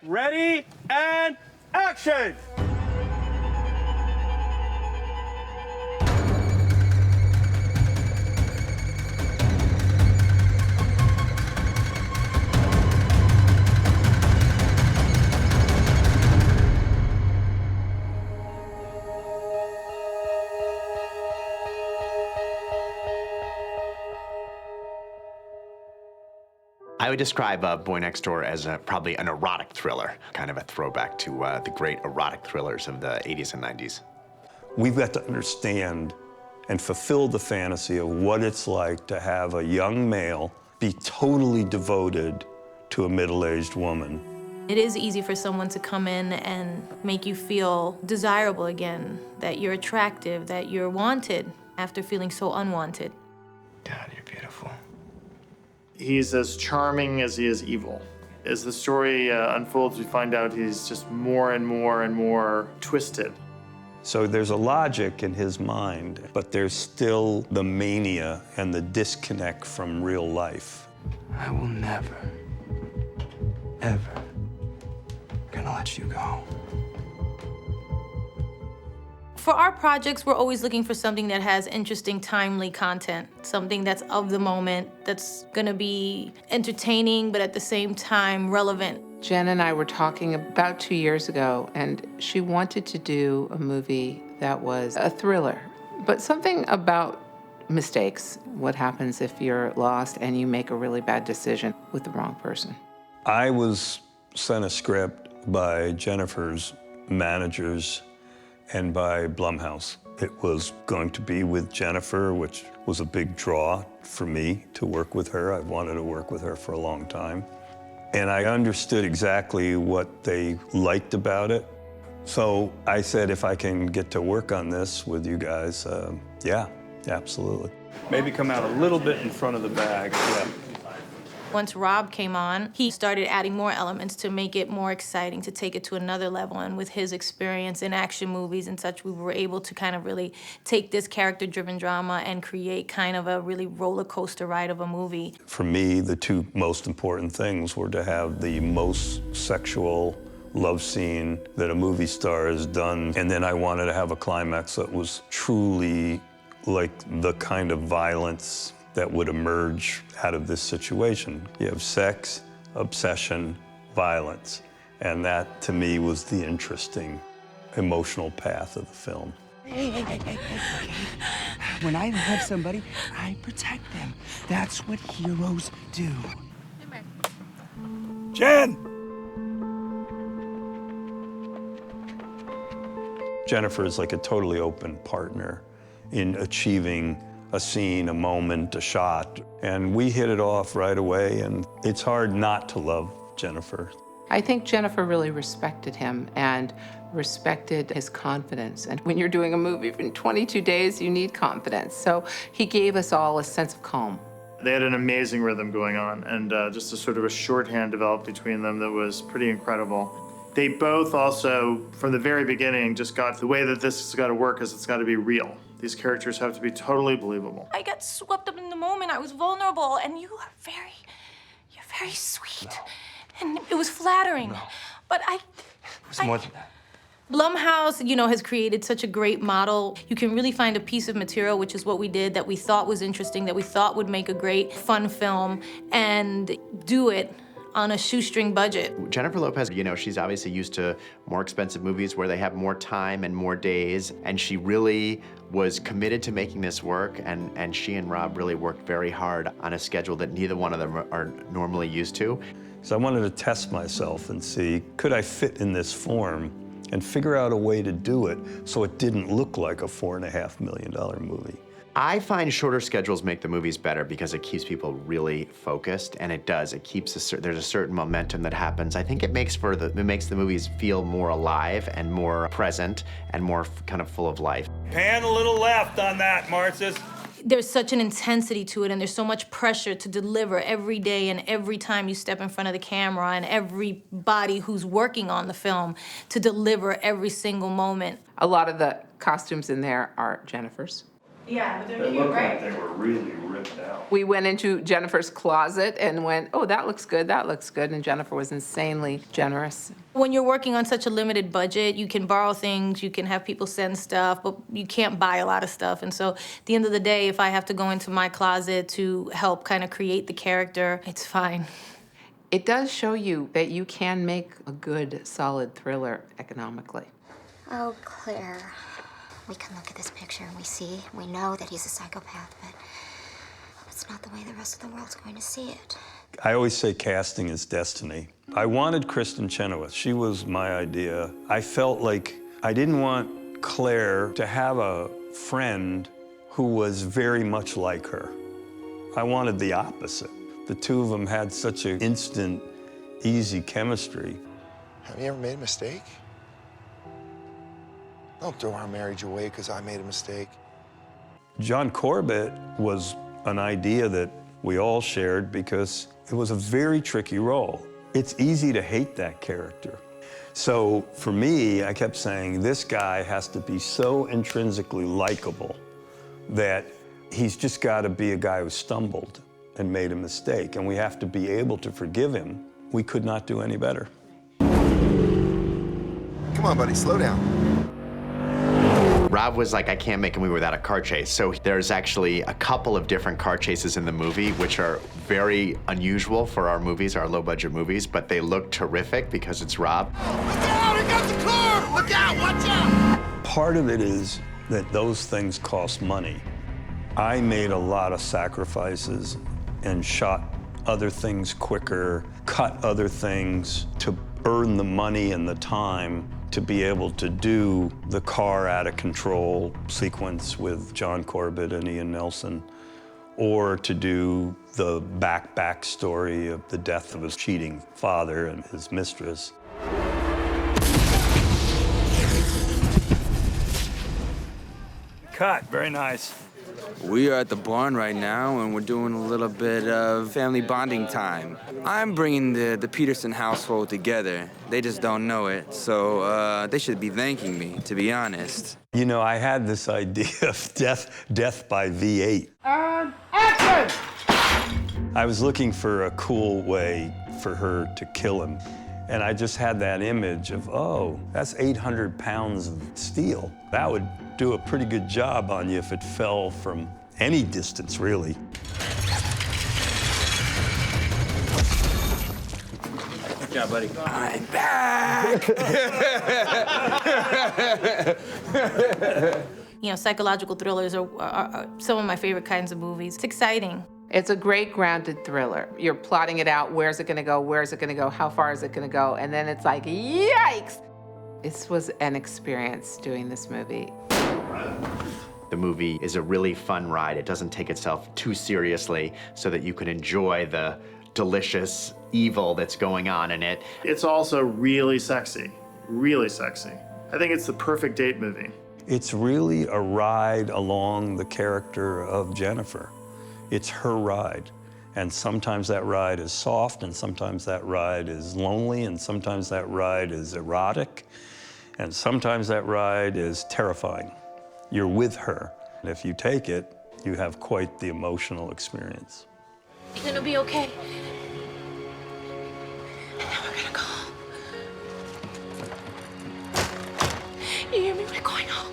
Ready and action! I would describe Boy Next Door as probably an erotic thriller, kind of a throwback to the great erotic thrillers of the 80s and 90s. We've got to understand and fulfill the fantasy of what it's like to have a young male be totally devoted to a middle-aged woman. It is easy for someone to come in and make you feel desirable again, that you're attractive, that you're wanted after feeling so unwanted. God, you're beautiful. He's as charming as he is evil. As the story unfolds, we find out he's just more and more and more twisted. So there's a logic in his mind, but there's still the mania and the disconnect from real life. I will never, ever gonna let you go. For our projects, we're always looking for something that has interesting, timely content, something that's of the moment, that's gonna be entertaining, but at the same time, relevant. Jen and I were talking about 2 years ago, and she wanted to do a movie that was a thriller, but something about mistakes. What happens if you're lost and you make a really bad decision with the wrong person? I was sent a script by Jennifer's managers and by Blumhouse. It was going to be with Jennifer, which was a big draw for me to work with her. I've wanted to work with her for a long time. And I understood exactly what they liked about it. So I said, if I can get to work on this with you guys, yeah, absolutely. Maybe come out a little bit in front of the bag, yeah. Once Rob came on, he started adding more elements to make it more exciting, to take it to another level. And with his experience in action movies and such, we were able to kind of really take this character-driven drama and create kind of a really roller coaster ride of a movie. For me, the two most important things were to have the most sexual love scene that a movie star has done, and then I wanted to have a climax that was truly like the kind of violence that would emerge out of this situation. You have sex, obsession, violence, and that, to me, was the interesting emotional path of the film. Hey. When I love somebody, I protect them. That's what heroes do. Jen! Jennifer is like a totally open partner in achieving a scene, a moment, a shot. And we hit it off right away, and it's hard not to love Jennifer. I think Jennifer really respected him and respected his confidence. And when you're doing a movie in 22 days, you need confidence. So he gave us all a sense of calm. They had an amazing rhythm going on, and just a sort of a shorthand developed between them that was pretty incredible. They both also, from the very beginning, just got the way that this has got to work is it's got to be real. These characters have to be totally believable. I got swept up in the moment. I was vulnerable, and you're very sweet. No. And it was flattering. No. But It was more than that. Blumhouse, has created such a great model. You can really find a piece of material, which is what we did, that we thought was interesting, that we thought would make a great, fun film, and do it on a shoestring budget. Jennifer Lopez, she's obviously used to more expensive movies where they have more time and more days, and she really was committed to making this work, and she and Rob really worked very hard on a schedule that neither one of them are normally used to. So I wanted to test myself and see, could I fit in this form and figure out a way to do it so it didn't look like a $4.5 million movie. I find shorter schedules make the movies better because it keeps people really focused, and it does. It keeps there's a certain momentum that happens. I think it makes the movies feel more alive and more present and more kind of full of life. Pan a little left on that, Marcis. There's such an intensity to it, and there's so much pressure to deliver every day and every time you step in front of the camera, and everybody who's working on the film to deliver every single moment. A lot of the costumes in there are Jennifer's. Yeah, but they're cute, right? They were really We went into Jennifer's closet and went, oh, that looks good, that looks good. And Jennifer was insanely generous. When you're working on such a limited budget, you can borrow things, you can have people send stuff, but you can't buy a lot of stuff. And so at the end of the day, if I have to go into my closet to help kind of create the character, it's fine. It does show you that you can make a good, solid thriller economically. Oh, Claire, we can look at this picture and we know that he's a psychopath, but it's not the way the rest of the world's going to see it. I always say casting is destiny. I wanted Kristen Chenoweth. She was my idea. I felt like I didn't want Claire to have a friend who was very much like her. I wanted the opposite. The two of them had such an instant, easy chemistry. Have you ever made a mistake? Don't throw our marriage away because I made a mistake. John Corbett was an idea that we all shared because it was a very tricky role. It's easy to hate that character. So for me, I kept saying, this guy has to be so intrinsically likable that he's just got to be a guy who stumbled and made a mistake, and we have to be able to forgive him. We could not do any better. Come on, buddy, slow down. Rob was like, I can't make a movie without a car chase. So there's actually a couple of different car chases in the movie, which are very unusual for our movies, our low-budget movies, but they look terrific because it's Rob. Look out, I got the car! Look out, watch out! Part of it is that those things cost money. I made a lot of sacrifices and shot other things quicker, cut other things to earn the money and the time to be able to do the car out of control sequence with John Corbett and Ian Nelson, or to do the back story of the death of his cheating father and his mistress. Cut, very nice. We are at the barn right now, and we're doing a little bit of family bonding time. I'm bringing the Peterson household together. They just don't know it, so they should be thanking me, to be honest. You know, I had this idea of death by V8. And action! I was looking for a cool way for her to kill him. And I just had that image of, oh, that's 800 pounds of steel. That would do a pretty good job on you if it fell from any distance, really. Good job, buddy. I'm back! You know, psychological thrillers are some of my favorite kinds of movies. It's exciting. It's a great grounded thriller. You're plotting it out. Where's it gonna go? Where's it gonna go? How far is it gonna go? And then it's like, yikes! This was an experience doing this movie. The movie is a really fun ride. It doesn't take itself too seriously so that you can enjoy the delicious evil that's going on in it. It's also really sexy, really sexy. I think it's the perfect date movie. It's really a ride along the character of Jennifer. It's her ride. And sometimes that ride is soft, and sometimes that ride is lonely, and sometimes that ride is erotic, and sometimes that ride is terrifying. You're with her. And if you take it, you have quite the emotional experience. You're gonna be okay. And then we're gonna go home. You hear me? We're going home.